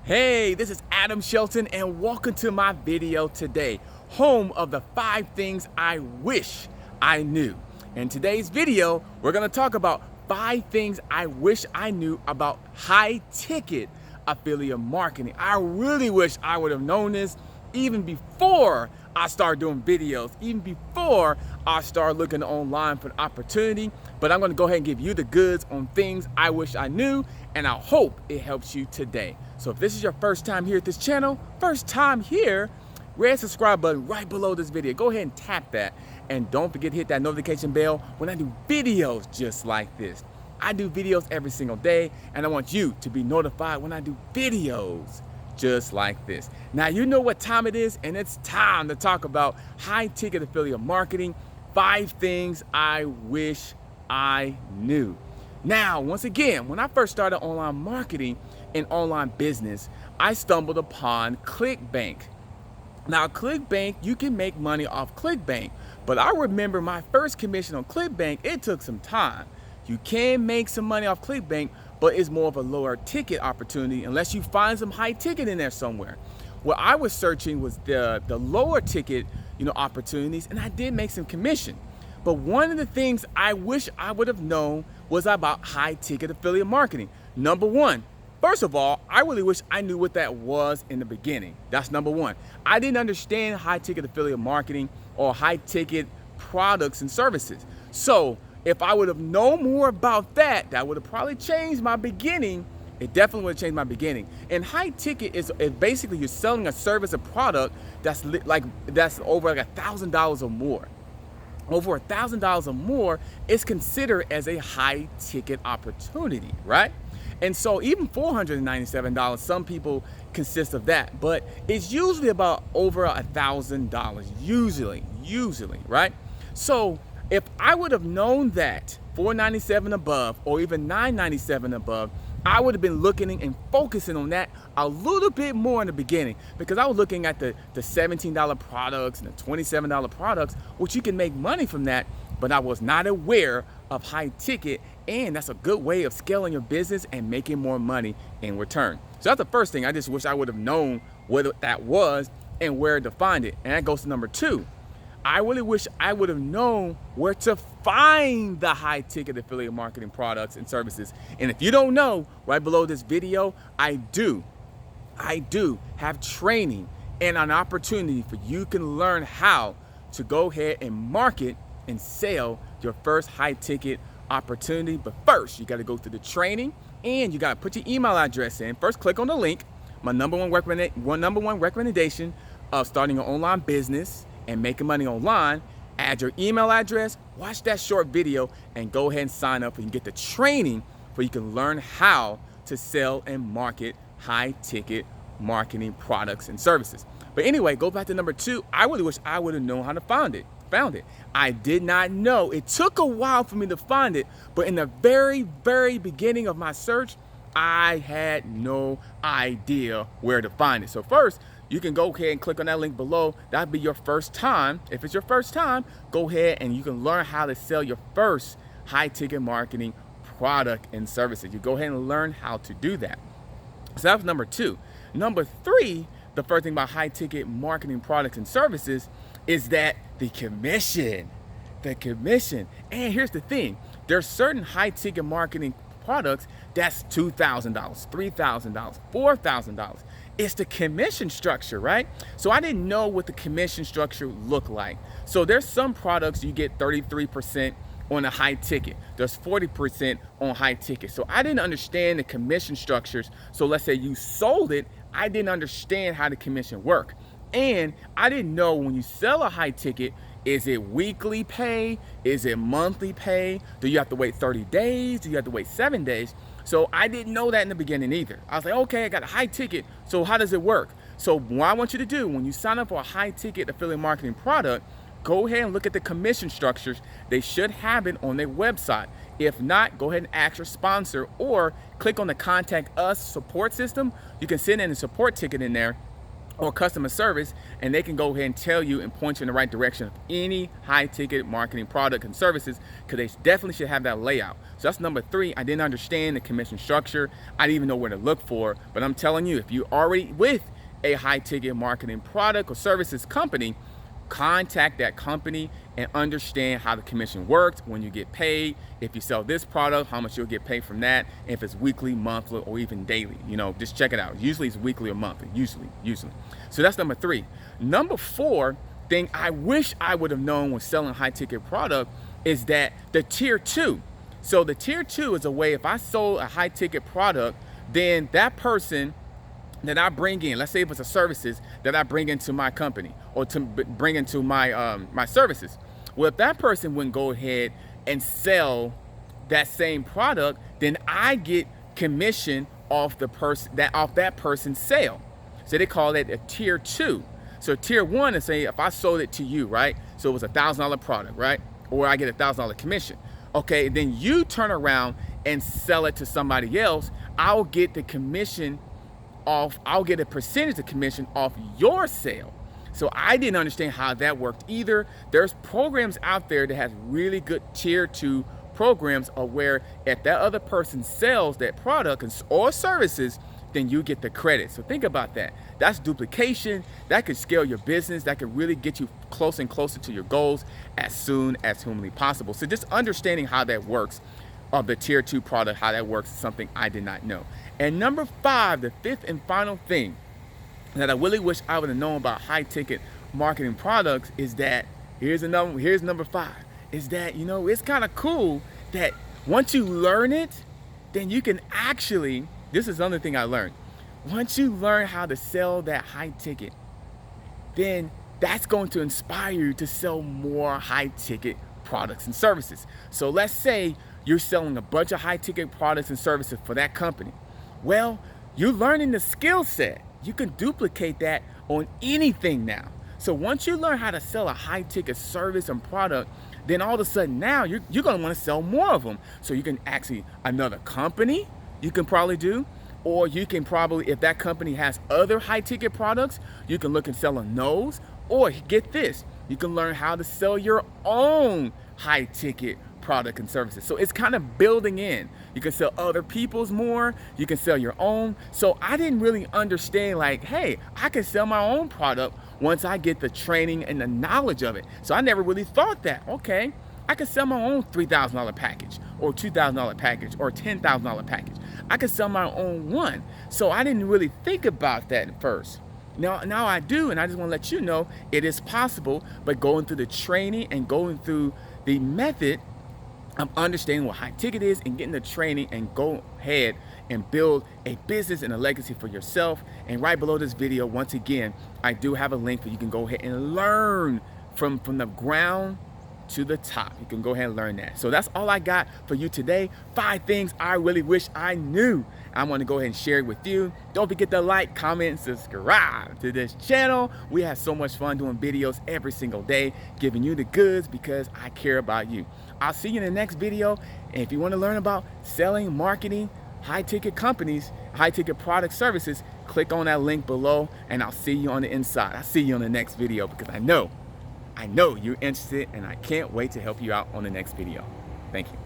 Hey, this is Shelton and welcome to my video today, home of the 5 things I wish I knew. In today's video, we're gonna talk about 5 things I wish I knew about high ticket affiliate marketing. I really wish I would have known this even before I started doing videos, even before I started looking online for an opportunity. But I'm gonna go ahead and give you the goods on things I wish I knew, and I hope it helps you today. So if this is your first time here at this channel, first time here, red subscribe button right below this video. Go ahead and tap that. And don't forget to hit that notification bell when I do videos just like this. I do videos every single day, and I want you to be notified when I do videos just like this. Now you know what time it is, and it's time to talk about high ticket affiliate marketing. 5 things I wish I knew. Now, once again, when I first started online marketing and online business, I stumbled upon ClickBank. Now, ClickBank, you can make money off ClickBank, but I remember my first commission on ClickBank, it took some time. You can make some money off ClickBank, but it's more of a lower ticket opportunity unless you find some high ticket in there somewhere. What I was searching was the lower ticket, opportunities, and I did make some commission. But one of the things I wish I would have known was about high ticket affiliate marketing. Number one, first of all, I really wish I knew what that was in the beginning. That's number one. I didn't understand high ticket affiliate marketing or high ticket products and services. So if I would have known more about that, that would have probably changed my beginning. It definitely would have changed my beginning. And high ticket is basically you're selling a service or product that's over like $1,000 or more. Over $1,000 or more is considered as a high ticket opportunity, right? And so even $497, some people consist of that, but it's usually about over $1,000, usually, right? So if I would have known that $497 above or even $997 above, I would have been looking and focusing on that a little bit more in the beginning, because I was looking at the $17 products and the $27 products, which you can make money from that, but I was not aware of high ticket, and that's a good way of scaling your business and making more money in return. So that's the first thing. I just wish I would have known what that was and where to find it. And that goes to number 2. I really wish I would have known where to find the high ticket affiliate marketing products and services. And if you don't know, right below this video, I do have training and an opportunity for you can learn how to go ahead and market and sell your first high ticket opportunity. But first, you got to go through the training and you got to put your email address in. First, click on the link. My number one recommendation of starting an online business and making money online. Add your email address, watch that short video, and go ahead and sign up and get the training where you can learn how to sell and market high ticket marketing products and services. But anyway, go back to number 2. I really wish I would have known how to found it. I did not know. It took a while for me to find it, but in the very beginning of my search, I had no idea where to find it. So first, you can go ahead and click on that link below. That'd be your first time. If it's your first time, go ahead and you can learn how to sell your first high ticket marketing product and services. You go ahead and learn how to do that. So that was number 2. Number 3, the first thing about high ticket marketing products and services is that the commission. And here's the thing. There's certain high ticket marketing products that's $2,000, $3,000, $4,000. It's the commission structure, right? So I didn't know what the commission structure looked like. So there's some products you get 33% on a high ticket. There's 40% on high ticket. So I didn't understand the commission structures. So let's say you sold it, I didn't understand how the commission worked. And I didn't know when you sell a high ticket, is it weekly pay? Is it monthly pay? Do you have to wait 30 days? Do you have to wait 7 days? So I didn't know that in the beginning either. I was like, okay, I got a high ticket. So how does it work? So what I want you to do when you sign up for a high ticket affiliate marketing product, go ahead and look at the commission structures. They should have it on their website. If not, go ahead and ask your sponsor or click on the contact us support system. You can send in a support ticket in there or customer service, and they can go ahead and tell you and point you in the right direction of any high ticket marketing product and services, because they definitely should have that layout. So that's number 3. I didn't understand the commission structure. I didn't even know where to look for, but I'm telling you, if you're already with a high ticket marketing product or services company, contact that company and understand how the commission works, when you get paid, if you sell this product, how much you'll get paid from that, if it's weekly, monthly, or even daily. Just check it out. Usually it's weekly or monthly, usually. So that's number 3. Number 4 thing I wish I would have known when selling high ticket product is that the tier 2. So the tier 2 is a way, if I sold a high ticket product, then that person that I bring in, let's say if it's a services that I bring into my company or to bring into my my services. Well, if that person wouldn't go ahead and sell that same product, then I get commission off the that person's sale. So they call it a tier 2. So tier 1 is, say if I sold it to you, right? So it was $1,000 product, right? Or I get a $1,000 commission. Okay, then you turn around and sell it to somebody else. I'll get the commission off, I'll get a percentage of commission off your sale. So I didn't understand how that worked either. There's programs out there that has really good tier 2 programs of where if that other person sells that product or services, then you get the credit. So think about that. That's duplication. That could scale your business. That could really get you closer and closer to your goals as soon as humanly possible. So just understanding how that works of the tier 2 product, how that works, is something I did not know. And number 5, the 5th and final thing that I really wish I would have known about high ticket marketing products is that, here's number 5, is that, it's kind of cool that once you learn it, then you can actually, this is another thing I learned. Once you learn how to sell that high ticket, then that's going to inspire you to sell more high ticket products and services. So let's say you're selling a bunch of high ticket products and services for that company. Well, you're learning the skill set. You can duplicate that on anything now. So once you learn how to sell a high ticket service and product, then all of a sudden now you're going to want to sell more of them. So you can actually, another company you can probably do, or you can probably, if that company has other high ticket products, you can look and sell on those. Or get this, you can learn how to sell your own high ticket product and services. So it's kind of building in. You can sell other people's more, you can sell your own. So I didn't really understand, like, hey, I can sell my own product once I get the training and the knowledge of it. So I never really thought that, okay, I could sell my own $3,000 package or $2,000 package or $10,000 package. I could sell my own one. So I didn't really think about that at first. Now I do, and I just want to let you know it is possible, but going through the training and going through the method of understanding what high ticket is and getting the training, and go ahead and build a business and a legacy for yourself. And right below this video, once again, I do have a link where you can go ahead and learn from the ground to the top. You can go ahead and learn that. So that's all I got for you today. 5 things I really wish I knew. I want to go ahead and share it with you. Don't forget to like, comment, and subscribe to this channel. We have so much fun doing videos every single day, giving you the goods because I care about you. I'll see you in the next video. And if you want to learn about selling, marketing, high ticket companies, high ticket product services, click on that link below and I'll see you on the inside. I'll see you on the next video because I know you're interested, and I can't wait to help you out on the next video. Thank you.